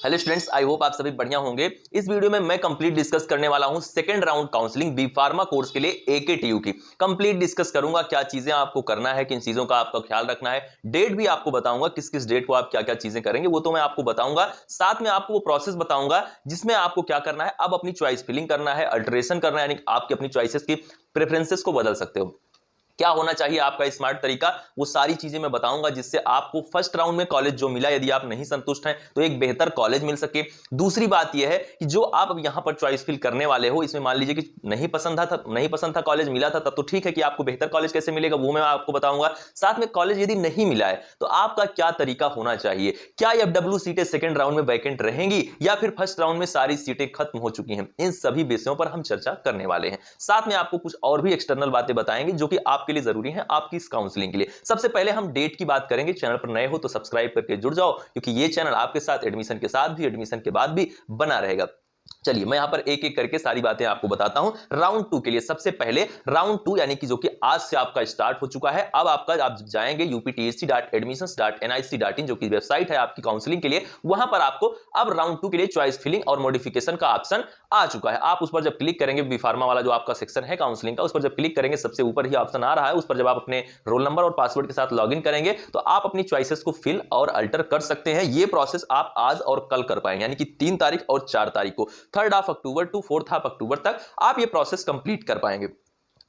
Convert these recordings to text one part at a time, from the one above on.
Hello students, I hope आप सभी बढ़िया होंगे। इस वीडियो में मैं कंप्लीट डिस्कस करने वाला हूं second round counselling B pharma course के लिए एकेटीयू की। कंप्लीट डिस्कस करूंगा क्या चीजें आपको करना है, किन चीजों का आपका ख्याल रखना है, डेट भी आपको बताऊंगा किस किस डेट को आप क्या क्या चीजें करेंगे वो तो मैं आपको बताऊंगा। साथ में आपको वो प्रोसेस बताऊंगा जिसमें आपको क्या करना है। अब अपनी चॉइस फिलिंग करना है, अल्टरेशन करना है, यानी आपकी अपनी चॉइसेस की प्रेफरेंसेस को बदल सकते हो। क्या होना चाहिए आपका स्मार्ट तरीका, वो सारी चीजें मैं बताऊंगा जिससे आपको फर्स्ट राउंड में कॉलेज जो मिला, यदि आप नहीं संतुष्ट हैं तो एक बेहतर कॉलेज मिल सके। दूसरी बात यह है कि जो आप अब यहां पर चॉइस फिल करने वाले हो, इसमें मान लीजिए कि नहीं पसंद था कॉलेज मिला था, तब तो ठीक है कि आपको बेहतर कॉलेज कैसे मिलेगा वो मैं आपको बताऊंगा। साथ में कॉलेज यदि नहीं मिला है तो आपका क्या तरीका होना चाहिए, क्या एफडब्ल्यू सीटें सेकंड राउंड में वैकेंट रहेंगी या फिर फर्स्ट राउंड में सारी सीटें खत्म हो चुकी हैं, इन सभी विषयों पर हम चर्चा करने वाले हैं। साथ में आपको कुछ और भी एक्सटर्नल बातें बताएंगे जो कि आपके लिए जरूरी है आपकी इस काउंसलिंग के लिए। सबसे पहले हम डेट की बात करेंगे। चैनल पर नए हो तो सब्सक्राइब करके जुड़ जाओ, क्योंकि ये चैनल आपके साथ एडमिशन के साथ भी, एडमिशन के बाद भी बना रहेगा। चलिए मैं यहां पर एक एक करके सारी बातें आपको बताता हूं। राउंड 2 के लिए सबसे पहले राउंड 2 यानी कि जो कि आज से आपका स्टार्ट हो चुका है। अब आप जाएंगे uptsc.admissions.nic.in जो कि वेबसाइट है आपकी काउंसलिंग के लिए। वहां पर आपको अब राउंड 2 के लिए चॉइस फिलिंग और मॉडिफिकेशन का ऑप्शन आ चुका है। आप उस पर जब क्लिक करेंगे, बी फार्मा वाला जो आपका सेक्शन है काउंसलिंग का, उस पर जब क्लिक करेंगे सबसे ऊपर ही ऑप्शन आ रहा है। उस पर जब आप अपने रोल नंबर और पासवर्ड के साथ लॉगिन करेंगे तो आप अपनी चॉइसेस को फिल और अल्टर कर सकते हैं। ये प्रोसेस आप आज और कल कर पाएंगे, यानी कि 3 तारीख और 4 तारीख को, 3rd of October to 4th of October तक आप ये प्रोसेस कंप्लीट कर पाएंगे।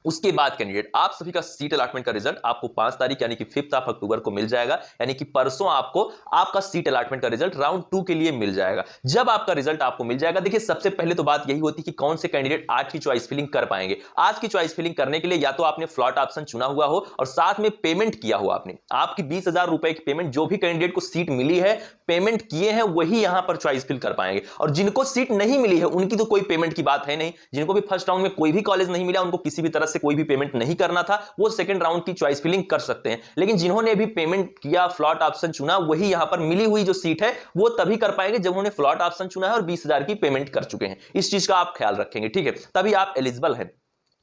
उसके बाद कैंडिडेट आप सभी का सीट अलॉटमेंट का रिजल्ट आपको 5 तारीख यानी कि 5th ऑफ अक्टूबर को मिल जाएगा। यानी कि परसों आपको आपका सीट अलॉटमेंट का रिजल्ट राउंड 2 के लिए मिल जाएगा। जब आपका रिजल्ट आपको मिल जाएगा, देखिए सबसे पहले तो बात यही होती है कि कौन से कैंडिडेट आज की चॉइस फिलिंग कर पाएंगे। आज की चॉइस फिलिंग करने के लिए या तो आपने फ्लॉट ऑप्शन चुना हुआ हो और साथ में पेमेंट किया हो, आपने आपकी 20,000 रुपए की पेमेंट, जो भी कैंडिडेट को सीट मिली है पेमेंट किए हैं वही यहां पर चॉइस फिल कर पाएंगे। और जिनको सीट नहीं मिली है उनकी तो कोई पेमेंट की बात है नहीं। जिनको भी फर्स्ट राउंड में कोई भी कॉलेज नहीं मिला, उनको किसी भी तरह से कोई भी पेमेंट नहीं करना था, वो सेकंड राउंड की चॉइस फिलिंग कर सकते हैं। लेकिन जिन्होंने भी पेमेंट किया, फ्लॉट ऑप्शन चुना, वही यहां पर मिली हुई जो सीट है वो तभी कर पाएंगे जब उन्होंने फ्लॉट ऑप्शन चुना है और 20,000 की पेमेंट कर चुके हैं। इस चीज का आप ख्याल रखेंगे, ठीक है, तभी आप एलिजिबल हैं।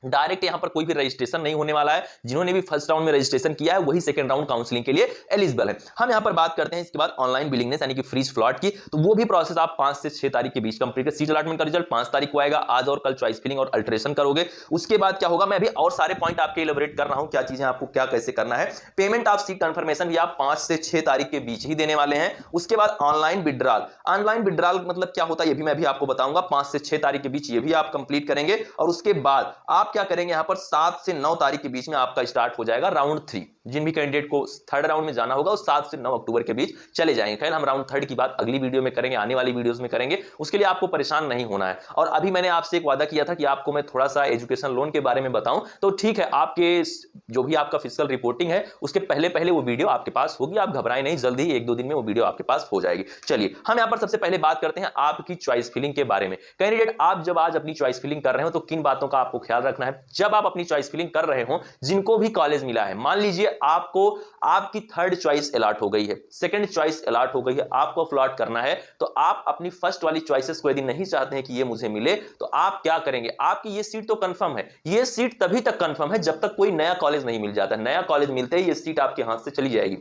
डायरेक्ट यहां पर कोई भी रजिस्ट्रेशन नहीं होने वाला है। जिन्होंने भी फर्स्ट राउंड में रजिस्ट्रेशन किया है वही सेकंड राउंड काउंसलिंग के लिए एलिजिबल है। हम यहां पर बात करते हैं इसके बाद ऑनलाइन बिलिंगनेस यानी कि फ्रीज फ्लॉट की। तो वो भी प्रोसेस आप 5 से 6 तारीख के बीच कंप्लीट है। सीट अलॉटमेंट का रिजल्ट 5 तारीख को आएगा। आज और कल चॉइस फिलिंग और अल्टरेशन करोगे। उसके बाद क्या होगा, मैं अभी और सारे पॉइंट आपके इलेबोरेट कर रहा हूं, क्या चीजें आपको क्या कैसे करना है। पेमेंट ऑफ सीट कंफर्मेशन भी आप 5 से 6 तारीख के बीच ही देने वाले हैं। उसके बाद ऑनलाइन विड्रॉल, ऑनलाइन विड्रॉल मतलब क्या होता है ये भी मैं अभी आपको बताऊंगा। 5 से 6 तारीख के बीच ये भी आप कंप्लीट करेंगे। और उसके बाद आप क्या करेंगे, यहां पर 7 से 9 तारीख के बीच में आपका स्टार्ट हो जाएगा राउंड 3। जिन भी कैंडिडेट को 3rd राउंड में जाना होगा वो 7 से 9 अक्टूबर के बीच चले जाएंगे। खैर हम राउंड 3rd की बात अगली वीडियो में करेंगे, आने वाली वीडियोस में करेंगे, उसके लिए आपको परेशान नहीं होना है। और अभी मैंने आपसे एक वादा किया था कि आपको मैं थोड़ा सा एजुकेशन लोन के बारे में बताऊं, तो ठीक है, आपके जो भी आपका फिजिकल रिपोर्टिंग है उसके पहले पहले वो वीडियो आपके पास होगी। आप घबराएं नहीं, जल्दी ही 1-2 दिन में वो वीडियो आपके पास हो जाएगी। चलिए हम यहां पर सबसे पहले बात करते हैं आपकी चॉइस फिलिंग के बारे में। कैंडिडेट आप जब आज अपनी चॉइस फिलिंग कर रहे हो तो किन बातों का आपको ख्याल रखना है। जब आप अपनी चॉइस फिलिंग कर रहे हो, जिनको भी कॉलेज मिला है, मान लीजिए आपको आपकी 3rd चॉइस अलॉट हो गई है, 2nd चॉइस अलॉट हो गई है, आपको फ्लॉट करना है, तो आप अपनी फर्स्ट वाली चॉइसेस को यदि नहीं चाहते हैं कि ये मुझे मिले, तो आप क्या करेंगे। आपकी ये सीट तो कंफर्म है, ये सीट तभी तक कंफर्म है जब तक कोई नया कॉलेज नहीं मिल जाता। नया कॉलेज मिलते ही ये सीट आपके हाथ से चली जाएगी।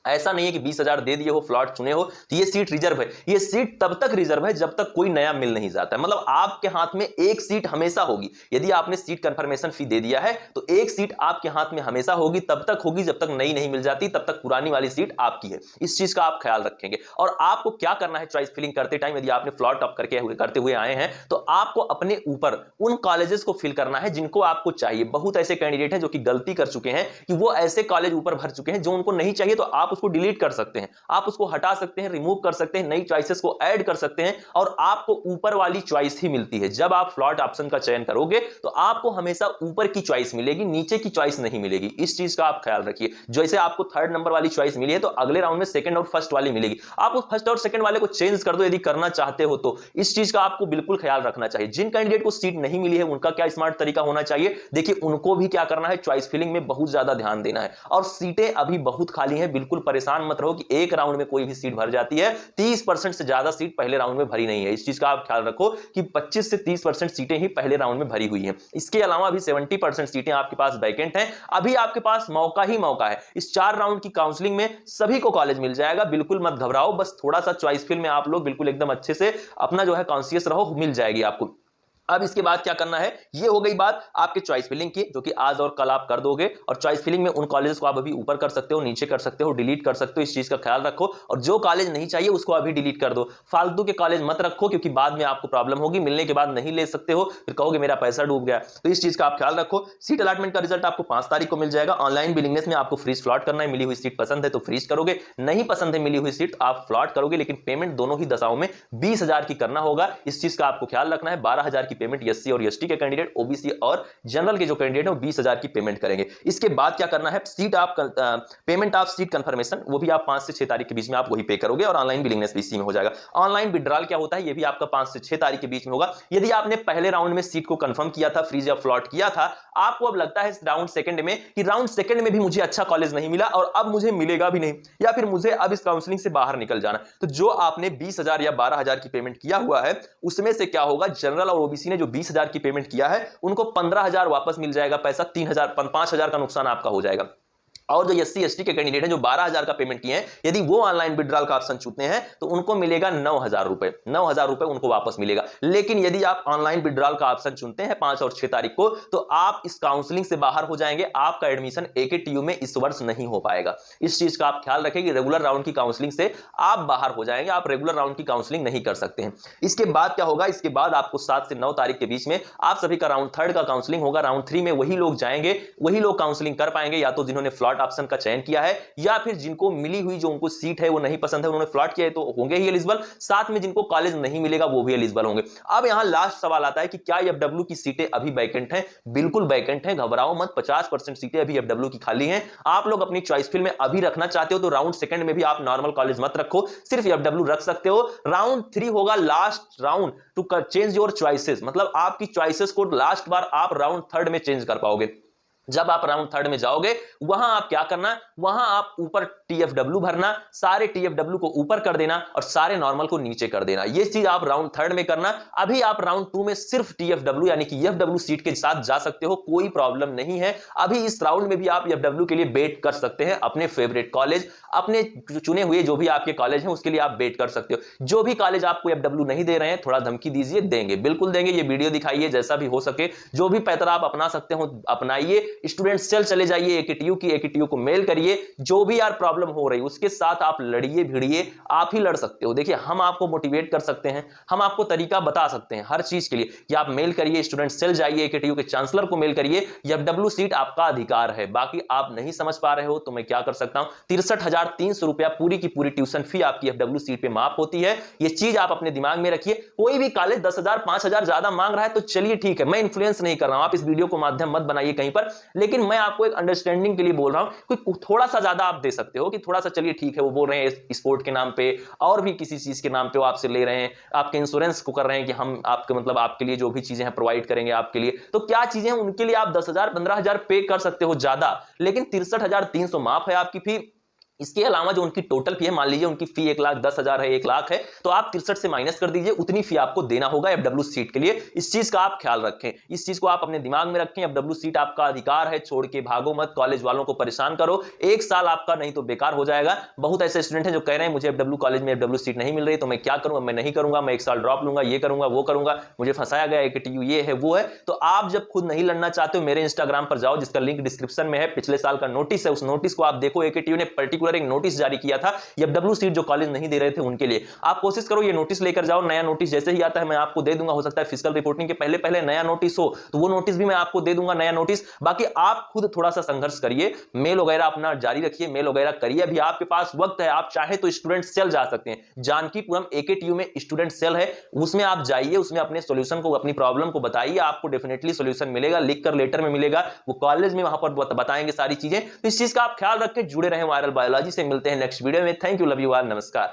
ऐसा नहीं है कि 20,000 दे दिए हो, फ्लॉट चुने हो तो ये सीट रिजर्व है। ये सीट तब तक रिजर्व है जब तक कोई नया मिल नहीं जाता है। मतलब आपके हाथ में एक सीट हमेशा होगी। यदि आपने सीट कंफर्मेशन फी दे दिया है तो एक सीट आपके हाथ में हमेशा होगी, तब तक होगी जब तक नई नहीं मिल जाती, तब तक पुरानी वाली सीट आपकी है। इस चीज का आप ख्याल रखेंगे। और आपको क्या करना है चॉइस फिलिंग करते टाइम, यदि आपने फ्लॉट अप करते हुए आए हैं तो आपको अपने ऊपर उन कॉलेजेस को फिल करना है जिनको आपको चाहिए। बहुत ऐसे कैंडिडेट हैं जो कि गलती कर चुके हैं कि वो ऐसे कॉलेज ऊपर भर चुके हैं जो उनको नहीं चाहिए, तो आप उसको डिलीट कर सकते हैं, आप उसको हटा सकते हैं, रिमूव कर सकते हैं, नई चॉइसेस को ऐड कर सकते हैं और आपको ऊपर वाली चॉइस ही मिलती है। जब आप फ्लॉट ऑप्शन का चयन करोगे तो आपको हमेशा ऊपर की चॉइस मिलेगी, नीचे की चॉइस नहीं मिलेगी। इस चीज का आप ख्याल रखिए। जैसे आपको 3rd नंबर वाली चॉइस मिली है तो अगले राउंड में 2nd और 1st वाली मिलेगी। आप उस 1st और 2nd वाले को चेंज कर दो यदि करना चाहते हो तो। इस चीज का आपको बिल्कुल ख्याल रखना चाहिए। जिन कैंडिडेट को सीट नहीं मिली है उनका क्या स्मार्ट तरीका होना चाहिए, देखिए उनको भी क्या करना है, चॉइस फिलिंग में बहुत ज्यादा ध्यान देना है। और सीटें अभी बहुत खाली हैं, बिल्कुल परेशान मत रहो कि एक राउंड में कोई भी सीट भर जाती है। 30% से ज्यादा सीट पहले राउंड में भरी नहीं है। इस चीज का आप ख्याल रखो कि 25 से 30% सीटें ही पहले राउंड में भरी हुई हैं। इसके अलावा भी 70% सीटें आपके पास वैकेंट हैं। अभी आपके पास मौका ही मौका है। इस 4 राउंड की काउंसलिंग में सभी को कॉलेज मिल जाएगा, बिल्कुल मत घबराओ। बस थोड़ा सा चॉइस फिल में आप लोग बिल्कुल एकदम अच्छे से अपना जो है कॉन्शियस रहो, मिल जाएगी आपको। अब इसके बाद क्या करना है, ये हो गई बात आपके चॉइस फिलिंग की, जो कि आज और कल आप कर दोगे। और चॉइस फिलिंग में उन कॉलेजेस को आप अभी ऊपर कर सकते हो, नीचे कर सकते हो, डिलीट कर सकते हो। इस चीज का ख्याल रखो। और जो कॉलेज नहीं चाहिए उसको अभी डिलीट कर दो। फालतू के कॉलेज मत रखो, क्योंकि बाद में आपको प्रॉब्लम होगी, मिलने के बाद नहीं ले सकते हो, फिर कहोगे मेरा पैसा डूब गया। तो इस चीज का आप ख्याल रखो। सीट अलॉटमेंट का रिजल्ट आपको 5 तारीख को मिल जाएगा। ऑनलाइन बिलिंगनेस में आपको फ्रीज फ्लॉट करना है। मिली हुई सीट पसंद है तो फ्रीज करोगे, नहीं पसंद है मिली हुई सीट आप फ्लॉट करोगे, लेकिन पेमेंट दोनों ही दशाओं में 20,000 की करना होगा। इस चीज का आपको ख्याल रखना है। 12,000 की पेमेंट एससी और एसटी के कैंडिडेट, ओबीसी और जनरल के जो कैंडिडेट है 20,000 की पेमेंट करेंगे। इसके बाद क्या करना है, सीट आप पेमेंट ऑफ सीट कंफर्मेशन वो भी आप 5 से 6 तारीख के बीच में आप वही पे करोगे। और ऑनलाइन बिलिंगनेस भी इसी में हो जाएगा। ऑनलाइन विड्रॉल क्या होता है ये भी आपका 5 से 6 तारीख के बीच में होगा। यदि आपने पहले राउंड में सीट को कंफर्म किया था, फ्रीज या फ्लॉट किया था, आपको अब लगता है इस राउंड सेकंड में कि राउंड सेकंड में भी मुझे अच्छा कॉलेज नहीं मिला और अब मुझे मिलेगा भी नहीं, या फिर मुझे अब इस काउंसलिंग से बाहर निकल जाना, तो जो आपने 20,000 या 12,000 की पेमेंट किया हुआ है उसमें से क्या होगा, जनरल और ओबीसी ने जो 20,000 की पेमेंट किया है उनको 15,000 वापस मिल जाएगा पैसा। 3,000 5,000 का नुकसान आपका हो जाएगा। और जो एससी एसटी के कैंडिडेट हैं जो 12,000 का पेमेंट किए हैं, यदि वो ऑनलाइन विड्रॉल का ऑप्शन चुनते हैं तो उनको मिलेगा 9,000 रुपए। 9,000 रुपए उनको वापस मिलेगा। लेकिन यदि आप ऑनलाइन विड्रॉल का ऑप्शन चुनते हैं 5 और 6 तारीख को, तो आप इस काउंसलिंग से बाहर हो जाएंगे। आपका एडमिशन एकेटीयू में इस वर्ष नहीं हो पाएगा। इस चीज का आप ख्याल रखें कि रेगुलर राउंड की काउंसलिंग से आप बाहर हो जाएंगे। आप रेगुलर राउंड की काउंसलिंग नहीं कर सकते हैं। इसके बाद क्या होगा, इसके बाद आपको 7 से 9 तारीख के बीच में आप सभी का राउंड 3 का काउंसलिंग होगा। राउंड 3 में वही लोग जाएंगे, वही लोग काउंसलिंग कर पाएंगे, या तो जिन्होंने फ्लॉट ऑप्शन का चयन किया है, या फिर जिनको मिली हुई जो उनको सीट है वो नहीं पसंद है, उन्होंने फ्लॉट किया है तो होंगे ही एलिजिबल। साथ में जिनको कॉलेज नहीं मिलेगा वो भी एलिजिबल होंगे। अब यहां लास्ट सवाल आता है कि क्या एफडब्ल्यू की सीटें अभी वैकेंट हैं? बिल्कुल वैकेंट हैं, घबराओ मत। 50% सीटें अभी एफडब्ल्यू की खाली हैं। आप लोग अपनी चॉइस फिल में अभी रखना चाहते हो तो राउंड सेकंड में भी आप नॉर्मल कॉलेज मत रखो, सिर्फ एफडब्ल्यू रख सकते हो। राउंड 3 होगा last round to change your choices, मतलब आपकी चॉइसेस को लास्ट बार आप राउंड 3 में चेंज कर पाओगे। जब आप राउंड 3 में जाओगे वहां आप क्या करना, वहां आप ऊपर टीएफडब्ल्यू भरना, सारे टीएफडब्ल्यू को ऊपर कर देना और सारे नॉर्मल को नीचे कर देना। ये चीज आप राउंड 3 में करना। अभी आप राउंड 2 में सिर्फ टीएफडब्ल्यू यानी कि एफडब्ल्यू सीट के साथ जा सकते हो, कोई प्रॉब्लम नहीं है। अभी इस राउंड में भी आप एफडब्ल्यू के लिए बेट कर सकते हैं। अपने फेवरेट कॉलेज, अपने चुने हुए जो भी आपके कॉलेज हैं उसके लिए आप बेट कर सकते हो। जो भी कॉलेज आपको एफडब्ल्यू नहीं दे रहे हैं थोड़ा धमकी दीजिए, देंगे, बिल्कुल देंगे। ये वीडियो दिखाइए, जैसा भी हो सके जो भी पैतरा आप अपना सकते हो अपनाइए। स्टूडेंट सेल चले जाइए एकेटीयू की, एकेटीयू को मेल करिए, जो भी यार प्रॉब्लम हो रही उसके साथ आप लड़िए भिड़िए। आप ही लड़ सकते हो। देखिए हम आपको मोटिवेट कर सकते हैं, हम आपको तरीका बता सकते हैं हर चीज के लिए कि आप मेल करिए, स्टूडेंट सेल जाइए, एकेटीयू के चांसलर को मेल करिए। एफडब्ल्यू सीट आपका अधिकार है। बाकी आप नहीं समझ पा रहे हो तो मैं क्या कर सकता हूं, 63,300 रुपया पूरी की पूरी ट्यूशन फी आपकी एफडब्ल्यू सीट पे माफ होती है। ये चीज आप अपने दिमाग में रखिए। कोई भी कॉलेज 10,000 5,000 ज्यादा मांग रहा है तो चलिए ठीक है, मैं इन्फ्लुएंस नहीं कर रहा हूं, आप इस वीडियो को माध्यम मत बनाइए कहीं पर, लेकिन मैं आपको एक अंडरस्टैंडिंग के लिए बोल रहा हूं कि थोड़ा सा ज्यादा आप दे सकते हो, कि थोड़ा सा चलिए ठीक है, वो बोल रहे हैं स्पोर्ट के नाम पे और भी किसी चीज के नाम पे वो आपसे ले रहे हैं, आपके इंश्योरेंस को कर रहे हैं कि हम आपके मतलब आपके लिए जो भी चीजें हैं प्रोवाइड करेंगे आपके लिए, तो क्या चीजें हैं उनके लिए आप 10,000 15,000 पे कर सकते हो ज्यादा, लेकिन 63,300 माफ है आपकी फी। इसके अलावा जो उनकी टोटल फी है, मान लीजिए उनकी फी 1,10,000 है, 1,00,000 है, तो आप 63 से माइनस कर दीजिए, उतनी फी आपको देना होगा एफडब्ल्यू सीट के लिए। इस चीज का आप ख्याल रखें, इस चीज को आप अपने दिमाग में रखें। एफडब्ल्यू सीट आपका अधिकार है, छोड़ के भागो मत, कॉलेज वालों को परेशान करो। एक साल आपका नहीं तो बेकार हो जाएगा। बहुत ऐसे स्टूडेंट हैं जो कह रहे हैं मुझे एफडब्ल्यू कॉलेज में एफडब्ल्यू सीट नहीं मिल रही तो मैं क्या करूंगा, मैं नहीं करूंगा, मैं एक साल ड्रॉप लूंगा, ये करूंगा वो करूंगा, मुझे फंसाया गया, एकेटीयू ये है वो है। तो आप जब खुद नहीं लड़ना चाहते हो, मेरे इंस्टाग्राम पर जाओ जिसका लिंक डिस्क्रिप्शन में है, पिछले साल का नोटिस है, उस नोटिस को आप देखो। एकेटीयू ने पर्टिकुलर एक नोटिस जारी किया था एफडब्ल्यू सीट जो कॉलेज नहीं दे रहे थे उनके लिए। आप कोशिश करो ये नोटिस लेकर जाओ। नया नोटिस जैसे ही आता है मैं आपको दे दूंगा। हो सकता है फिजिकल रिपोर्टिंग के पहले पहले नया नोटिस हो तो वो नोटिस भी मैं आपको दे दूंगा, नया नोटिस। बाकी आप खुद थोड़ा सा संघर्ष करिए, मेल वगैरह अपना जारी रखिए, मेल वगैरह करिए। अभी आपके पास वक्त है, आप चाहे तो स्टूडेंट सेल जा सकते हैं। जानकीपुरम एकेटीयू में स्टूडेंट सेल है, उसमें आप जाइए, उसमें अपने सॉल्यूशन को, अपनी प्रॉब्लम को बताइए, आपको डेफिनेटली सॉल्यूशन मिलेगा, लिखकर लेटर में मिलेगा, वो कॉलेज में वहां पर बताएंगे सारी चीजें। तो इस चीज का आप ख्याल रखें, जुड़े रहें वायरल बायोलॉजी से। मिलते हैं नेक्स्ट वीडियो में। Thank you, love you all, नमस्कार।